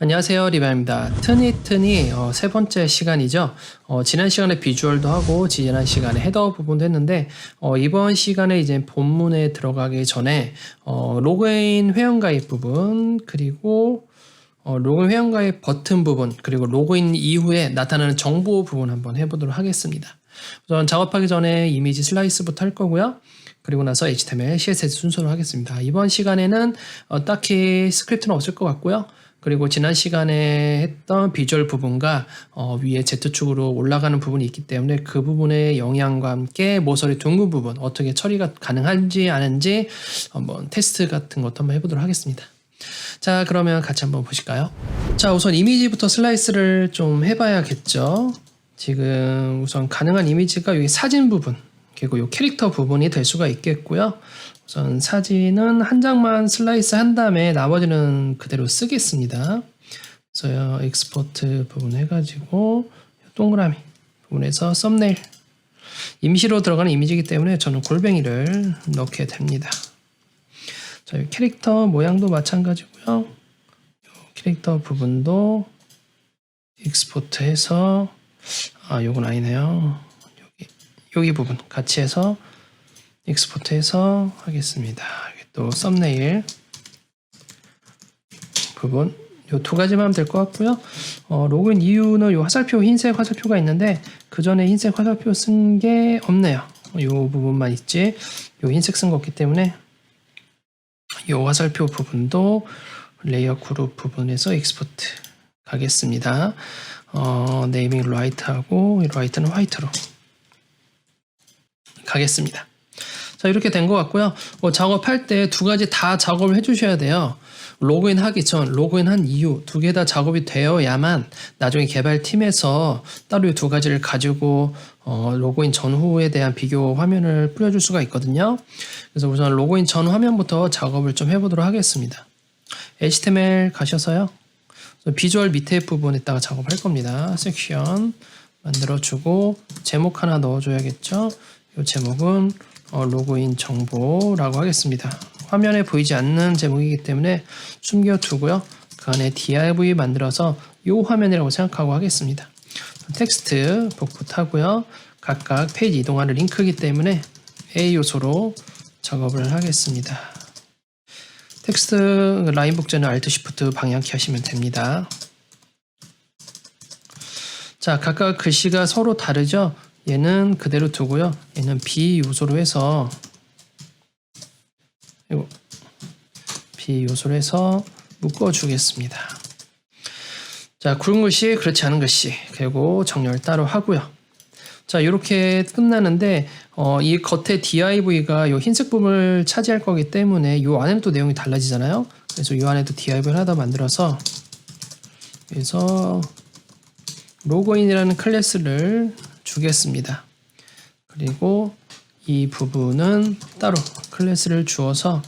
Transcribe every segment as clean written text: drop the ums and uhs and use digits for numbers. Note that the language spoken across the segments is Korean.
안녕하세요, 리바입니다. 트니 세 번째 시간이죠. 지난 시간에 비주얼도 하고 지난 시간에 헤더 부분도 했는데 이번 시간에 이제 본문에 들어가기 전에 로그인 회원가입 부분, 그리고 로그인 회원가입 버튼 부분, 그리고 로그인 이후에 나타나는 정보 부분 한번 해보도록 하겠습니다. 우선 작업하기 전에 이미지 슬라이스부터 할 거고요. 그리고 나서 HTML, CSS 순서로 하겠습니다. 이번 시간에는 딱히 스크립트는 없을 것 같고요. 그리고 지난 시간에 했던 비주얼 부분과 위에 Z축으로 올라가는 부분이 있기 때문에 그 부분의 영향과 함께 모서리 둥근 부분 어떻게 처리가 가능한지 아닌지 한번 테스트 같은 것도 한번 해보도록 하겠습니다. 자, 그러면 같이 한번 보실까요? 자, 우선 이미지부터 슬라이스를 좀 해봐야겠죠. 지금 우선 가능한 이미지가 여기 사진 부분, 그리고 이 캐릭터 부분이 될 수가 있겠고요. 우선 사진은 한 장만 슬라이스 한 다음에 나머지는 그대로 쓰겠습니다. 그래서 익스포트 부분 해가지고 동그라미 부분에서 썸네일, 임시로 들어가는 이미지이기 때문에 저는 골뱅이를 넣게 됩니다. 자, 이 캐릭터 모양도 마찬가지고요. 캐릭터 부분도 익스포트 해서 요건 아니네요. 여기 부분 같이 해서 익스포트해서 하겠습니다. 또 썸네일 부분 요 두 가지만 하면 될 것 같고요. 로그인 이유는 요 화살표, 흰색 화살표가 있는데 그 전에 흰색 화살표 쓴 게 없네요. 요 부분만 있지. 요 흰색 쓴 거 없기 때문에 요 화살표 부분도 레이어 그룹 부분에서 익스포트 가겠습니다. 네이밍 라이트하고 라이트는 화이트로 가겠습니다. 자, 이렇게 된 것 같고요. 작업할 때 두 가지 다 작업을 해주셔야 돼요. 로그인 하기 전, 로그인 한 이후 두 개 다 작업이 되어야만 나중에 개발팀에서 따로 이 두 가지를 가지고 로그인 전후에 대한 비교 화면을 뿌려줄 수가 있거든요. 그래서 우선 로그인 전 화면부터 작업을 좀 해보도록 하겠습니다. HTML 가셔서요. 비주얼 밑에 부분에다가 작업할 겁니다. 섹션 만들어주고 제목 하나 넣어줘야겠죠. 이 제목은 로그인 정보라고 하겠습니다. 화면에 보이지 않는 제목이기 때문에 숨겨두고요. 그 안에 div 만들어서 이 화면이라고 생각하고 하겠습니다. 텍스트 복붙하고요. 각각 페이지 이동하는 링크이기 때문에 A 요소로 작업을 하겠습니다. 텍스트 라인 복제는 Alt Shift 방향키 하시면 됩니다. 자, 각각 글씨가 서로 다르죠? 얘는 그대로 두고요. 얘는 B 요소로 해서 B 요소로 해서 묶어주겠습니다. 자, 구른 글씨, 그렇지 않은 글씨, 그리고 정렬 따로 하고요. 자, 이렇게 끝나는데 이 겉에 div가 이 흰색 부분을 차지할 거기 때문에 이 안에는 또 내용이 달라지잖아요. 그래서 이 안에도 div를 하나 만들어서 그래서 로그인이라는 클래스를 주겠습니다. 그리고 이 부분은 따로 클래스를 주어서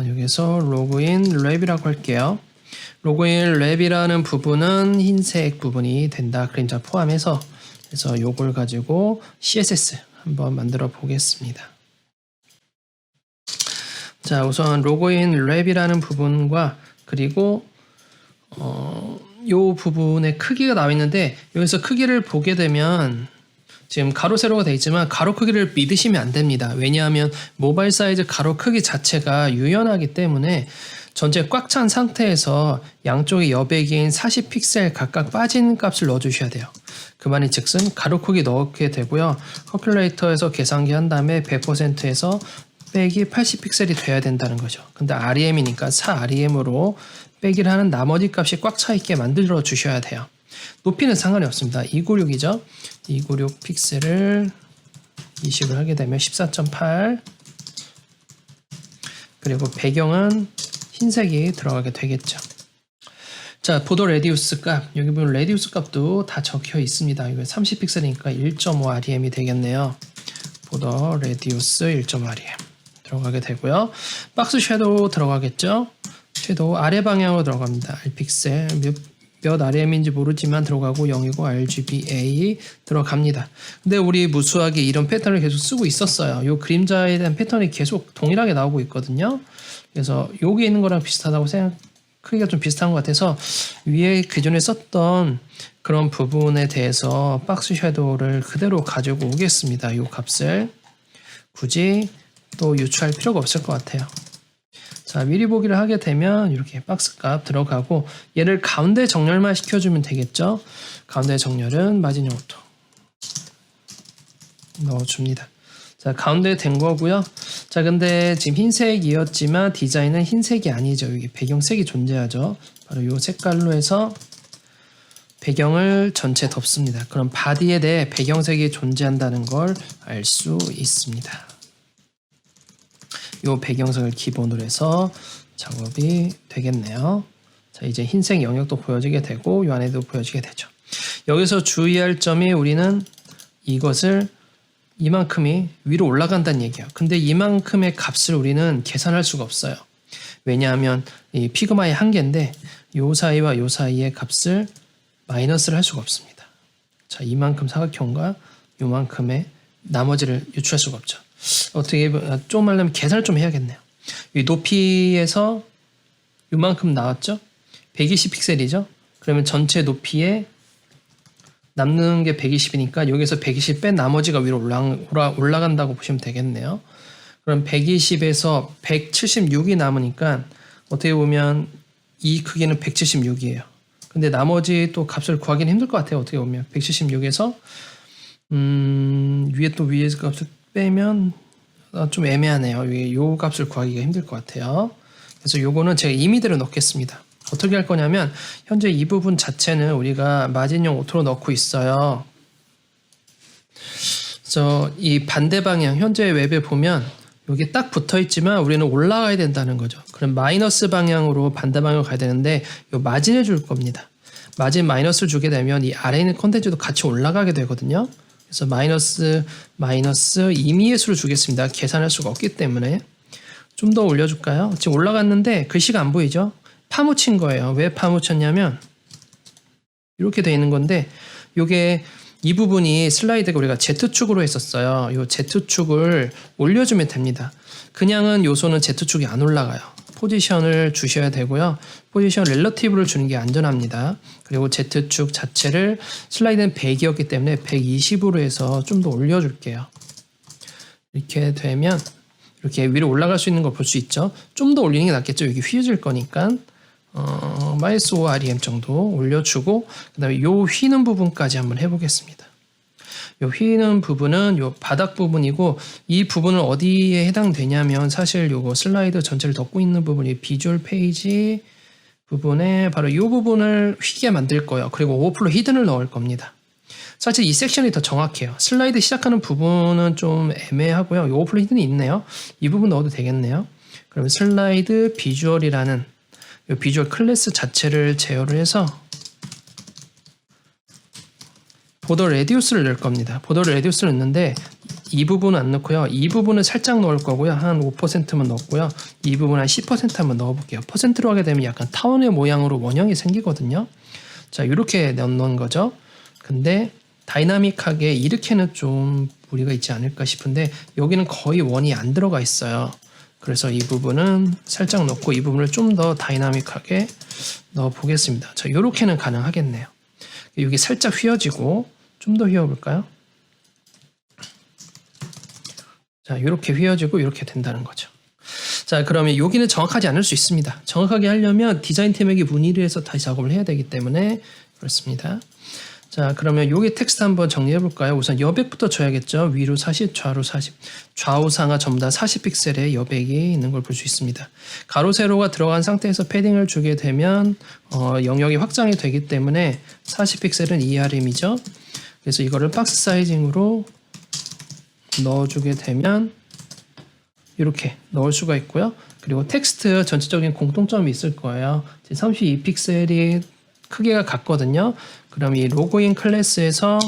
여기서 로그인 랩이라고 할게요. 로그인 랩이라는 부분은 흰색 부분이 된다. 그림자 포함해서 그래서 요걸 가지고 CSS 한번 만들어 보겠습니다. 자, 우선 로그인 랩이라는 부분과 그리고 요 부분의 크기가 나와 있는데 여기서 크기를 보게 되면 지금 가로 세로가 되어 있지만 가로 크기를 믿으시면 안 됩니다. 왜냐하면 모바일 사이즈 가로 크기 자체가 유연하기 때문에 전체 꽉 찬 상태에서 양쪽의 여백인 40픽셀 각각 빠진 값을 넣어주셔야 돼요. 그 말인즉슨 가로 크기 넣게 되고요. 캘큘레이터에서 계산기 한 다음에 100%에서 빼기 80픽셀이 돼야 된다는 거죠. 근데 REM이니까 4REM으로 빼기를 하는 나머지 값이 꽉 차 있게 만들어 주셔야 돼요. 높이는 상관이 없습니다. 296이죠. 296 픽셀을 20을 하게 되면 14.8 그리고 배경은 흰색이 들어가게 되겠죠. 자, 보더 레디우스 값, 여기 보면 레디우스 값도 다 적혀 있습니다. 이거 30픽셀이니까 1.5 REM이 되겠네요. 보더 레디우스 1.5 REM 들어가게 되고요. 박스 섀도우 들어가겠죠. 섀도우 아래 방향으로 들어갑니다. R픽셀 몇 RM인지 모르지만 들어가고 0이고 RGBA 들어갑니다. 근데 우리 무수하게 이런 패턴을 계속 쓰고 있었어요. 요 그림자에 대한 패턴이 계속 동일하게 나오고 있거든요. 그래서 여기 있는 거랑 비슷하다고 크기가 좀 비슷한 것 같아서 위에 기존에 썼던 그런 부분에 대해서 박스 섀도우를 그대로 가지고 오겠습니다. 이 값을 굳이 또 유추할 필요가 없을 것 같아요. 자, 미리 보기를 하게 되면 이렇게 박스 값 들어가고 얘를 가운데 정렬만 시켜주면 되겠죠. 가운데 정렬은 마진용 오토 넣어줍니다. 자, 가운데 된 거고요. 자, 근데 지금 흰색이었지만 디자인은 흰색이 아니죠. 여기 배경색이 존재하죠. 바로 이 색깔로 해서 배경을 전체 덮습니다. 그럼 바디에 대해 배경색이 존재한다는 걸 알 수 있습니다. 이 배경색을 기본으로 해서 작업이 되겠네요. 자, 이제 흰색 영역도 보여지게 되고 이 안에도 보여지게 되죠. 여기서 주의할 점이 우리는 이것을 이만큼이 위로 올라간다는 얘기야. 근데 이만큼의 값을 우리는 계산할 수가 없어요. 왜냐하면 이 피그마의 한계인데 요 사이와 요 사이의 값을 마이너스를 할 수가 없습니다. 자, 이만큼 사각형과 요만큼의 나머지를 유추할 수가 없죠. 어떻게 좀 하려면 계산을 좀 해야겠네요. 이 높이에서 요만큼 나왔죠? 120픽셀이죠? 그러면 전체 높이에 남는 게 120이니까 여기서 120 뺀 나머지가 위로 올라간다고 보시면 되겠네요. 그럼 120에서 176이 남으니까 어떻게 보면 이 크기는 176이에요. 근데 나머지 또 값을 구하기는 힘들 것 같아요. 어떻게 보면 176에서 위에 또 위에 값을 빼면 좀 애매하네요. 요 값을 구하기가 힘들 것 같아요. 그래서 요거는 제가 임의대로 넣겠습니다. 어떻게 할 거냐면 현재 이 부분 자체는 우리가 마진용 오토로 넣고 있어요. 그래서 이 반대 방향 현재 웹에 보면 여기 딱 붙어 있지만 우리는 올라가야 된다는 거죠. 그럼 마이너스 방향으로 반대 방향으로 가야 되는데 이 마진을 줄 겁니다. 마진 마이너스를 주게 되면 이 아래에 있는 콘텐츠도 같이 올라가게 되거든요. 그래서 마이너스 임의의 수를 주겠습니다. 계산할 수가 없기 때문에 좀 더 올려줄까요? 지금 올라갔는데 글씨가 안 보이죠? 파묻힌 거예요. 왜 파묻혔냐면 이렇게 되어 있는 건데 요게 이 부분이 슬라이드가 우리가 Z축으로 했었어요. 요 Z축을 올려주면 됩니다. 그냥은 요소는 Z축이 안 올라가요. 포지션을 주셔야 되고요. 포지션 렐러티브를 주는 게 안전합니다. 그리고 Z축 자체를 슬라이드는 100이었기 때문에 120으로 해서 좀 더 올려줄게요. 이렇게 되면 이렇게 위로 올라갈 수 있는 걸 볼 수 있죠. 좀 더 올리는 게 낫겠죠. 여기 휘어질 거니까 마이너스 5rem 정도 올려주고 그 다음에 요 휘는 부분까지 한번 해보겠습니다. 요 휘는 부분은 요 바닥 부분이고 이 부분은 어디에 해당되냐면 사실 요거 슬라이드 전체를 덮고 있는 부분이 비주얼 페이지 부분에 바로 요 부분을 휘게 만들 거예요. 그리고 오버플로 히든을 넣을 겁니다. 사실 이 섹션이 더 정확해요. 슬라이드 시작하는 부분은 좀 애매하고요. 요 오버플로 히든이 있네요. 이 부분 넣어도 되겠네요. 그러면 슬라이드 비주얼이라는 이 비주얼 클래스 자체를 제어를 해서 보더 레디우스를 넣을 겁니다. 보더 레디우스를 넣는데 이 부분은 안 넣고요. 이 부분은 살짝 넣을 거고요. 한 5%만 넣었고요. 이 부분 한 10% 한번 넣어볼게요. 퍼센트로 하게 되면 약간 타원의 모양으로 원형이 생기거든요. 자, 이렇게 넣는 거죠. 근데 다이나믹하게 이렇게는 좀 무리가 있지 않을까 싶은데 여기는 거의 원이 안 들어가 있어요. 그래서 이 부분은 살짝 넣고 이 부분을 좀 더 다이나믹하게 넣어 보겠습니다. 자, 요렇게는 가능하겠네요. 여기 살짝 휘어지고 좀 더 휘어볼까요? 자, 이렇게 휘어지고 이렇게 된다는 거죠. 자, 그러면 여기는 정확하지 않을 수 있습니다. 정확하게 하려면 디자인 템에게 문의를 해서 다시 작업을 해야 되기 때문에 그렇습니다. 자, 그러면 여기 텍스트 한번 정리해 볼까요? 우선 여백부터 줘야겠죠. 위로 40, 좌로 40. 좌우상하 전부 다 40픽셀의 여백이 있는 걸 볼 수 있습니다. 가로 세로가 들어간 상태에서 패딩을 주게 되면 영역이 확장이 되기 때문에 40픽셀은 2rm이죠. 그래서 이거를 박스 사이징으로 넣어주게 되면 이렇게 넣을 수가 있고요. 그리고 텍스트 전체적인 공통점이 있을 거예요. 32픽셀이 크기가 같거든요. 그럼 이 로그인 클래스에서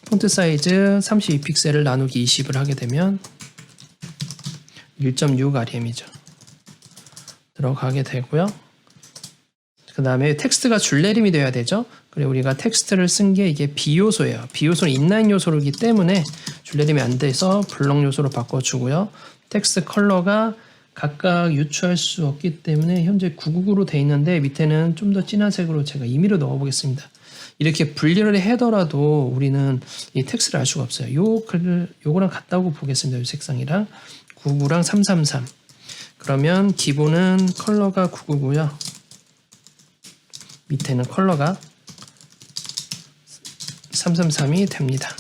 폰트 사이즈 32픽셀을 나누기 20을 하게 되면 1.6rm이죠. 들어가게 되고요. 그 다음에 텍스트가 줄내림이 돼야 되죠. 그리고 우리가 텍스트를 쓴 게 이게 비요소예요. 비요소는 인라인 요소이기 때문에 줄내림이 안 돼서 블럭 요소로 바꿔주고요. 텍스트 컬러가 각각 유추할 수 없기 때문에 현재 999로 돼 있는데 밑에는 좀 더 진한 색으로 제가 임의로 넣어 보겠습니다. 이렇게 분리를 해더라도 우리는 이 텍스트를 알 수가 없어요. 요거랑 같다고 보겠습니다. 이 색상이랑 99랑 333. 그러면 기본은 컬러가 999고요. 밑에는 컬러가 333이 됩니다.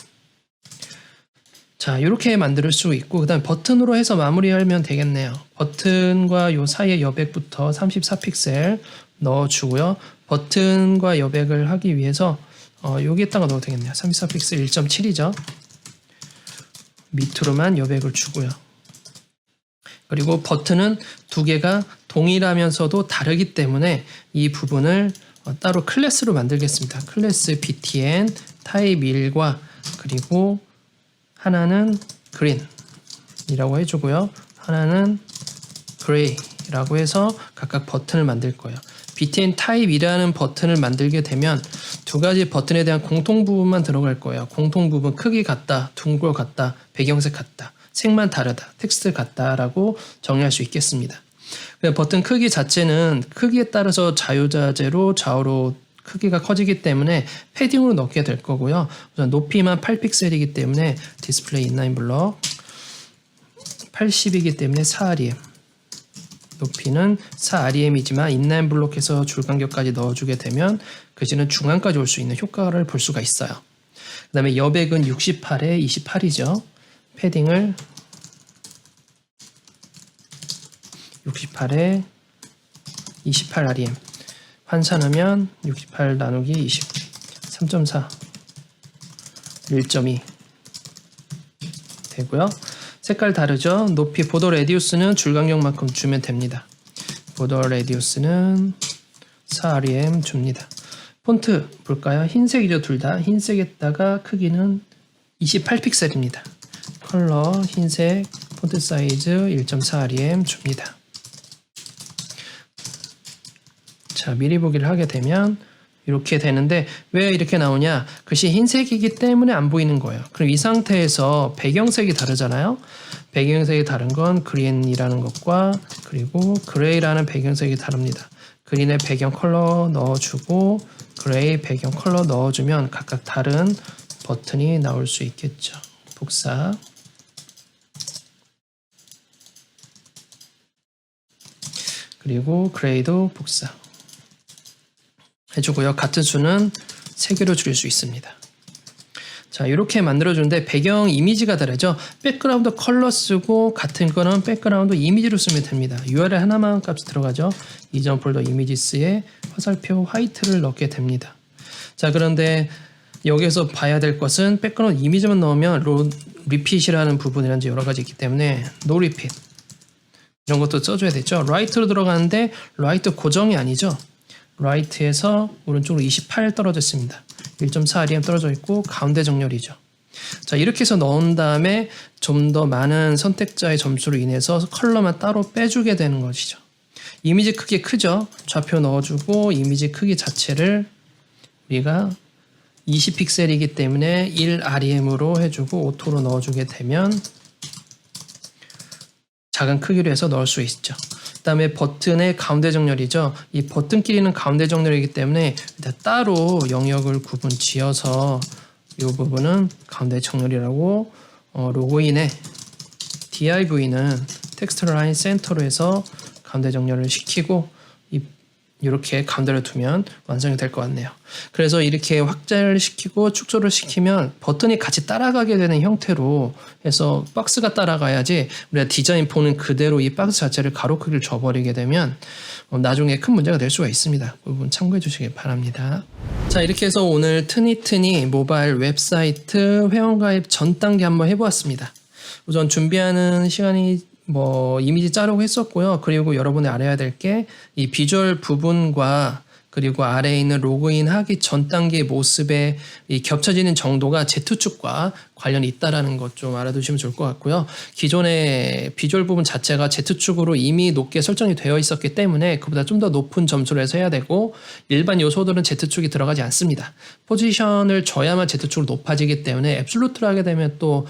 자, 이렇게 만들 수 있고 그 다음 버튼으로 해서 마무리하면 되겠네요. 버튼과 요 사이에 여백부터 34픽셀 넣어주고요. 버튼과 여백을 하기 위해서 여기에다가 넣어도 되겠네요. 34픽셀 1.7이죠. 밑으로만 여백을 주고요. 그리고 버튼은 두 개가 동일하면서도 다르기 때문에 이 부분을 따로 클래스로 만들겠습니다. 클래스 btn 타입 1과 그리고 하나는 그린이라고 해주고요. 하나는 그레이라고 해서 각각 버튼을 만들 거예요. btn 타입이라는 버튼을 만들게 되면 두 가지 버튼에 대한 공통 부분만 들어갈 거예요. 공통 부분 크기 같다, 둥글 같다, 배경색 같다, 색만 다르다, 텍스트 같다라고 정의할 수 있겠습니다. 버튼 크기 자체는 크기에 따라서 자유자재로 좌우로 크기가 커지기 때문에 패딩으로 넣게 될 거고요. 우선 높이만 8픽셀이기 때문에 디스플레이 인라인 블럭 80이기 때문에 4rem 높이는 4rem이지만 인라인 블록해서 줄간격까지 넣어주게 되면 글씨는 중앙까지 올 수 있는 효과를 볼 수가 있어요. 그 다음에 여백은 68에 28이죠. 패딩을 68에 28rem 환산하면 68 나누기 20 3.4 1.2 되고요. 색깔 다르죠. 높이 보더 레디우스는 줄간격만큼 주면 됩니다. 보더 레디우스는 4rem 줍니다. 폰트 볼까요? 흰색이죠. 둘 다 흰색에다가 크기는 28픽셀입니다. 컬러 흰색 폰트 사이즈 1.4rem 줍니다. 자, 미리 보기를 하게 되면 이렇게 되는데 왜 이렇게 나오냐? 글씨 흰색이기 때문에 안 보이는 거예요. 그럼 이 상태에서 배경색이 다르잖아요. 배경색이 다른 건 그린이라는 것과 그리고 그레이라는 배경색이 다릅니다. 그린의 배경 컬러 넣어주고 그레이 배경 컬러 넣어주면 각각 다른 버튼이 나올 수 있겠죠. 복사 그리고 그레이도 복사 해주고요. 같은 수는 3개로 줄일 수 있습니다. 자, 이렇게 만들어주는데 배경 이미지가 다르죠. 백그라운드 컬러 쓰고 같은 거는 백그라운드 이미지로 쓰면 됩니다. URL 하나만 값이 들어가죠. 이전 폴더 이미지스에 화살표 화이트를 넣게 됩니다. 자, 그런데 여기서 봐야 될 것은 백그라운드 이미지만 넣으면 리핏이라는 부분이라든지 여러 가지 있기 때문에 no repeat 이런 것도 써줘야 되죠. 라이트로 들어가는데 라이트 고정이 아니죠. 라이트에서 오른쪽으로 28 떨어졌습니다. 1.4rem 떨어져 있고 가운데 정렬이죠. 자, 이렇게 해서 넣은 다음에 좀 더 많은 선택자의 점수로 인해서 컬러만 따로 빼주게 되는 것이죠. 이미지 크기 크죠. 좌표 넣어주고 이미지 크기 자체를 우리가 20픽셀이기 때문에 1rem으로 해주고 오토로 넣어주게 되면 작은 크기로 해서 넣을 수 있죠. 그 다음에 버튼의 가운데 정렬이죠. 이 버튼끼리는 가운데 정렬이기 때문에 따로 영역을 구분 지어서 이 부분은 가운데 정렬이라고 로그인에 div는 텍스트 라인 센터로 해서 가운데 정렬을 시키고 이렇게 가운데로 두면 완성이 될 것 같네요. 그래서 이렇게 확장을 시키고 축소를 시키면 버튼이 같이 따라가게 되는 형태로 해서 박스가 따라가야지 우리가 디자인 보는 그대로 이 박스 자체를 가로 크기를 줘버리게 되면 나중에 큰 문제가 될 수가 있습니다. 그 부분 참고해 주시길 바랍니다. 자, 이렇게 해서 오늘 트니트니 모바일 웹사이트 회원가입 전 단계 한번 해보았습니다. 우선 준비하는 시간이 이미지 자르고 했었고요. 그리고 여러분이 알아야 될 게 이 비주얼 부분과 그리고 아래에 있는 로그인 하기 전 단계의 모습의 이 겹쳐지는 정도가 Z축과 관련이 있다라는 것 좀 알아두시면 좋을 것 같고요. 기존의 비주얼 부분 자체가 Z축으로 이미 높게 설정이 되어 있었기 때문에 그보다 좀 더 높은 점수를 해서 해야 되고, 일반 요소들은 Z축이 들어가지 않습니다. 포지션을 줘야만 Z축으로 높아지기 때문에 앱솔루트를 하게 되면 또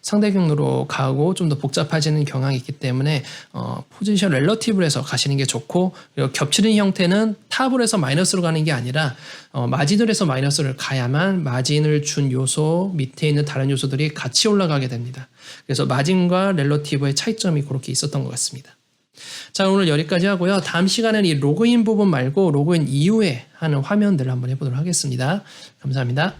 상대 경로로 가고 좀 더 복잡해지는 경향이 있기 때문에 포지션 렐러티브로 해서 가시는 게 좋고, 그리고 겹치는 형태는 탑으로 해서 마이너스로 가는 게 아니라 마진을 해서 마이너스를 가야만 마진을 준 요소 밑에 있는 다른 요소들이 같이 올라가게 됩니다. 그래서 마진과 렐러티브의 차이점이 그렇게 있었던 것 같습니다. 자, 오늘 여기까지 하고요. 다음 시간에는 이 로그인 부분 말고 로그인 이후에 하는 화면들을 한번 해보도록 하겠습니다. 감사합니다.